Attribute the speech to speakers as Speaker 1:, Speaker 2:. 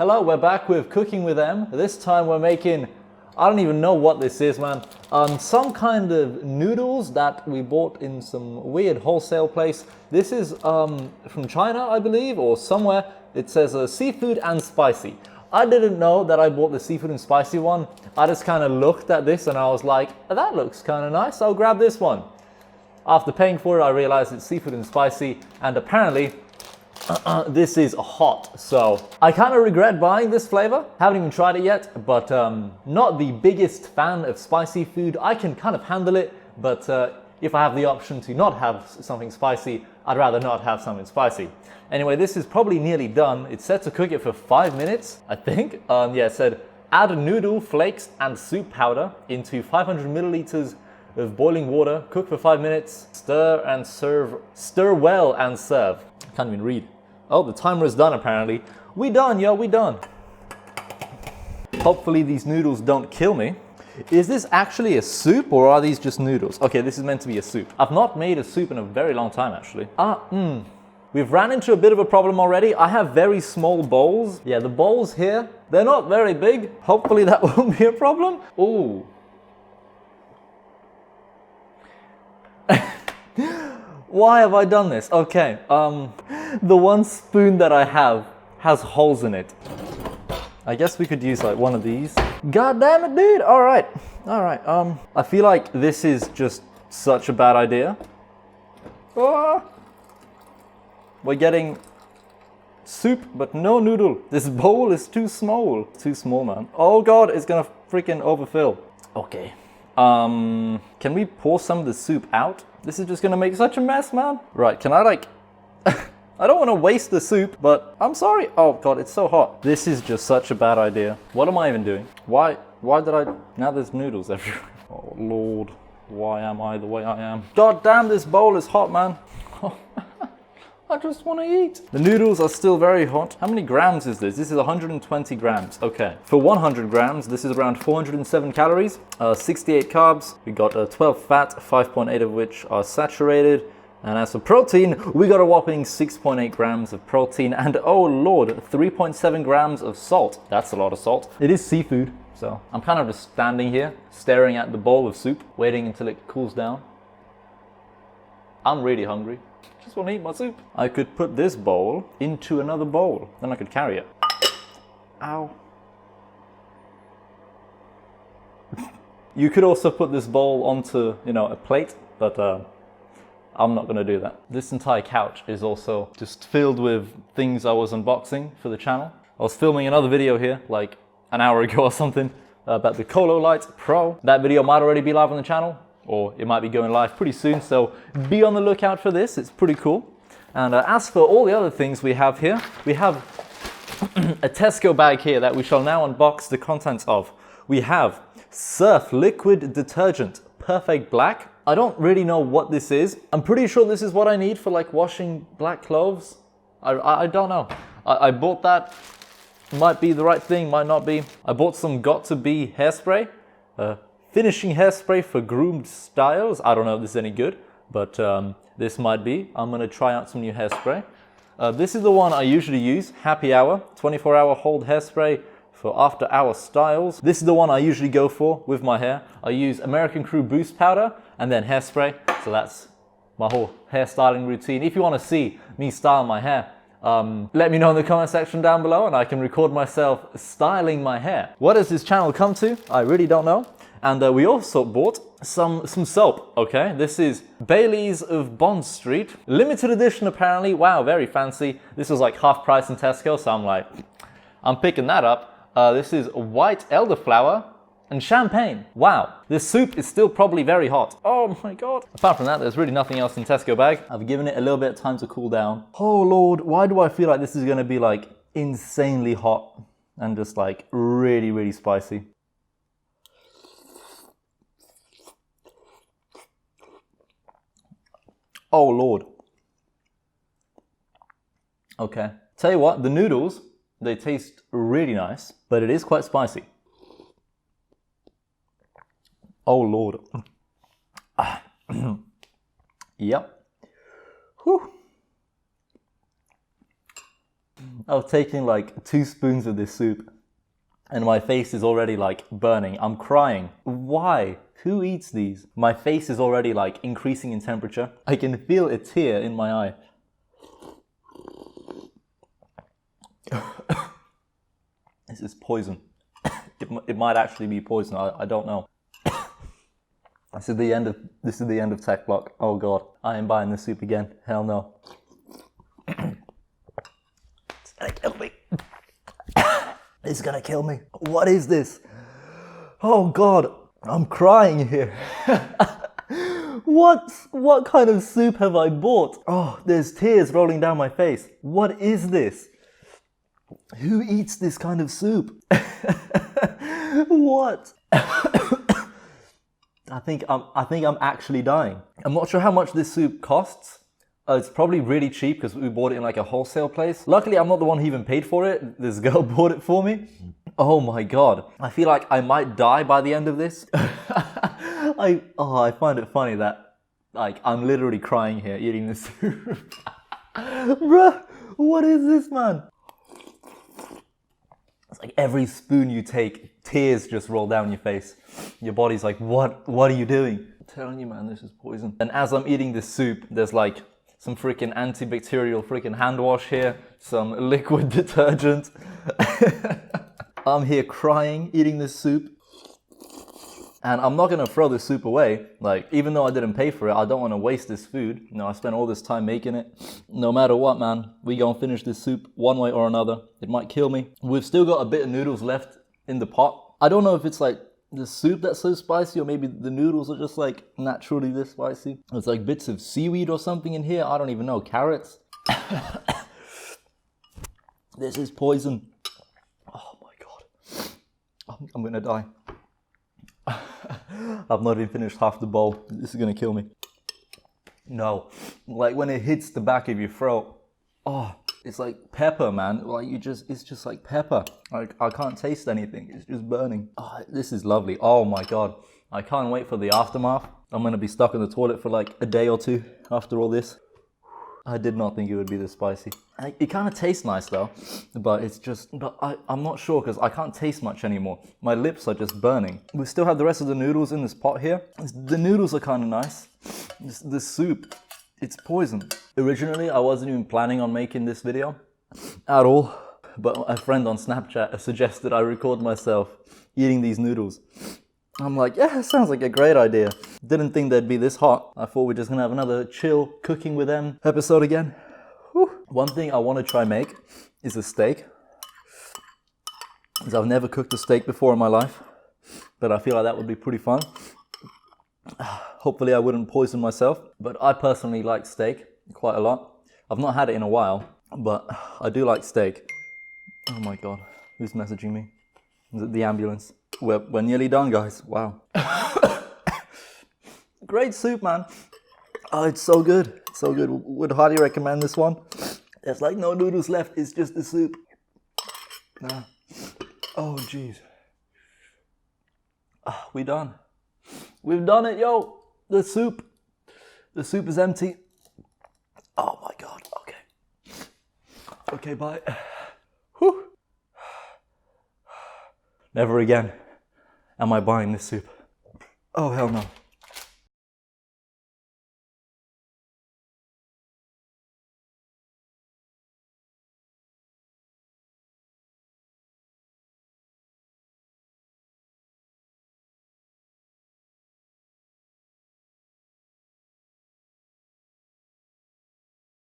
Speaker 1: Hello, we're back with Cooking with Em. This time we're making, I don't even know what this is, man. Some kind of noodles that we bought in some weird wholesale place. This is from China, I believe, or somewhere. It says seafood and spicy. I didn't know that I bought the seafood and spicy one. I just kind of looked at this and I was like, that looks kind of nice, I'll grab this one. After paying for it, I realized it's seafood and spicy, and apparently this is hot, so I kind of regret buying this flavor. Haven't even tried it yet, but not the biggest fan of spicy food. I can kind of handle it, but if I have the option to not have something spicy, I'd rather not have something spicy. Anyway, this is probably nearly done. It's set to cook it for 5 minutes, I think. Yeah, it said add noodle flakes and soup powder into 500 milliliters of boiling water. Cook for 5 minutes. Stir and serve. Stir well and serve. I can't even read. Oh, the timer is done apparently. We done, yo, we done. Hopefully these noodles don't kill me. Is this actually a soup or are these just noodles? Okay, this is meant to be a soup. I've not made a soup in a very long time actually. We've ran into a bit of a problem already. I have very small bowls. Yeah, the bowls here, they're not very big. Hopefully that won't be a problem. Ooh. Why have I done this? Okay, the one spoon that I have has holes in it. I guess we could use like one of these. God damn it, dude. All right. I feel like this is just such a bad idea. Ah. We're getting soup, but no noodle. This bowl is too small. Too small, man. Oh God, it's gonna freaking overfill. Okay. Can we pour some of the soup out? This is just gonna make such a mess, man. Right, can I like... I don't want to waste the soup, but I'm sorry. Oh God, it's so hot. This is just such a bad idea. What am I even doing? Why did I... Now there's noodles everywhere. Oh Lord, why am I the way I am? God damn, this bowl is hot, man. I just want to eat. The noodles are still very hot. How many grams is this? This is 120 grams. Okay. For 100 grams, this is around 407 calories, 68 carbs. We got 12 fat, 5.8 of which are saturated. And as for protein, we got a whopping 6.8 grams of protein and, oh Lord, 3.7 grams of salt. That's a lot of salt. It is seafood, so I'm kind of just standing here, staring at the bowl of soup, waiting until it cools down. I'm really hungry. Just want to eat my soup. I could put this bowl into another bowl. Then I could carry it. Ow. You could also put this bowl onto, a plate, but I'm not going to do that. This entire couch is also just filled with things I was unboxing for the channel. I was filming another video here like an hour ago or something about the Colo Light Pro. That video might already be live on the channel, or it might be going live pretty soon, so be on the lookout for this. It's pretty cool. And as for all the other things we have here, we have a Tesco bag here that we shall now unbox the contents of. We have Surf Liquid Detergent Perfect Black. I don't really know what this is. I'm pretty sure this is what I need for like washing black clothes. I don't know. I bought that. Might be the right thing, might not be. I bought some Got To Be hairspray. Finishing hairspray for groomed styles. I don't know if this is any good, but this might be. I'm gonna try out some new hairspray. This is the one I usually use, Happy Hour, 24-hour hold hairspray for after hour styles. This is the one I usually go for with my hair. I use American Crew Boost Powder and then hairspray. So that's my whole hairstyling routine. If you wanna see me style my hair, let me know in the comment section down below and I can record myself styling my hair. What has this channel come to? I really don't know. And we also bought some soap, okay? This is Bailey's of Bond Street. Limited edition apparently. Wow, very fancy. This was like half price in Tesco, so I'm like, I'm picking that up. This is white elderflower and champagne. Wow, this soup is still probably very hot. Oh my God. Apart from that, there's really nothing else in Tesco bag. I've given it a little bit of time to cool down. Oh Lord, why do I feel like this is gonna be like insanely hot and just like really, really spicy? Oh Lord. Okay. Tell you what, the noodles, they taste really nice, but it is quite spicy. Oh Lord. Yep. Whew. I've taken like 2 spoons of this soup and my face is already like burning. I'm crying. Why? Who eats these? My face is already like increasing in temperature. I can feel a tear in my eye. This is poison. It might actually be poison. I don't know. This is the end of TechBlock. Oh god, I am buying this soup again. Hell no. It's gonna kill me. It's gonna kill me. What is this? Oh god, I'm crying here. What kind of soup have I bought? Oh, there's tears rolling down my face. What is this? Who eats this kind of soup? What? I think I'm actually dying. I'm not sure how much this soup costs. It's probably really cheap because we bought it in like a wholesale place. Luckily, I'm not the one who even paid for it. This girl bought it for me. Oh my god. I feel like I might die by the end of this. I find it funny that like I'm literally crying here eating this soup. Bruh, what is this, man? It's like every spoon you take, tears just roll down your face. Your body's like, what are you doing? I'm telling you, man, this is poison. And as I'm eating this soup, there's like some freaking antibacterial freaking hand wash here, some liquid detergent. I'm here crying, eating this soup. And I'm not gonna throw this soup away. Like, even though I didn't pay for it, I don't wanna waste this food. You know, I spent all this time making it. No matter what, man, we gonna finish this soup one way or another. It might kill me. We've still got a bit of noodles left in the pot. I don't know if it's like the soup that's so spicy or maybe the noodles are just like naturally this spicy. There's like bits of seaweed or something in here. I don't even know. Carrots. This is poison. Oh my god. I'm gonna die. I've not even finished half the bowl. This is gonna kill me. No, like when it hits the back of your throat, oh, it's like pepper, man. Like it's just like pepper. Like I can't taste anything. It's just burning. Oh, this is lovely. Oh my god, I can't wait for the aftermath. I'm gonna be stuck in the toilet for like a day or 2 after all this. I did not think it would be this spicy. It kind of tastes nice though, but I'm not sure because I can't taste much anymore. My lips are just burning. We still have the rest of the noodles in this pot here. The noodles are kind of nice. The soup, it's poison. Originally, I wasn't even planning on making this video at all, but a friend on Snapchat suggested I record myself eating these noodles. I'm like, yeah, it sounds like a great idea. Didn't think they'd be this hot. I thought we're just gonna have another chill cooking with them episode again. Whew. One thing I want to try make is a steak. Because I've never cooked a steak before in my life, but I feel like that would be pretty fun. Hopefully I wouldn't poison myself, but I personally like steak quite a lot. I've not had it in a while, but I do like steak. Oh my god, who's messaging me? Is it the ambulance? We're nearly done, guys. Wow. Great soup, man. Oh, it's so good. So good. Would highly recommend this one. There's like no noodles left. It's just the soup. Oh, jeez. We done. We've done it, yo. The soup. The soup is empty. Oh my god. Okay. Okay, bye. Whew. Never again am I buying this soup. Oh, hell no.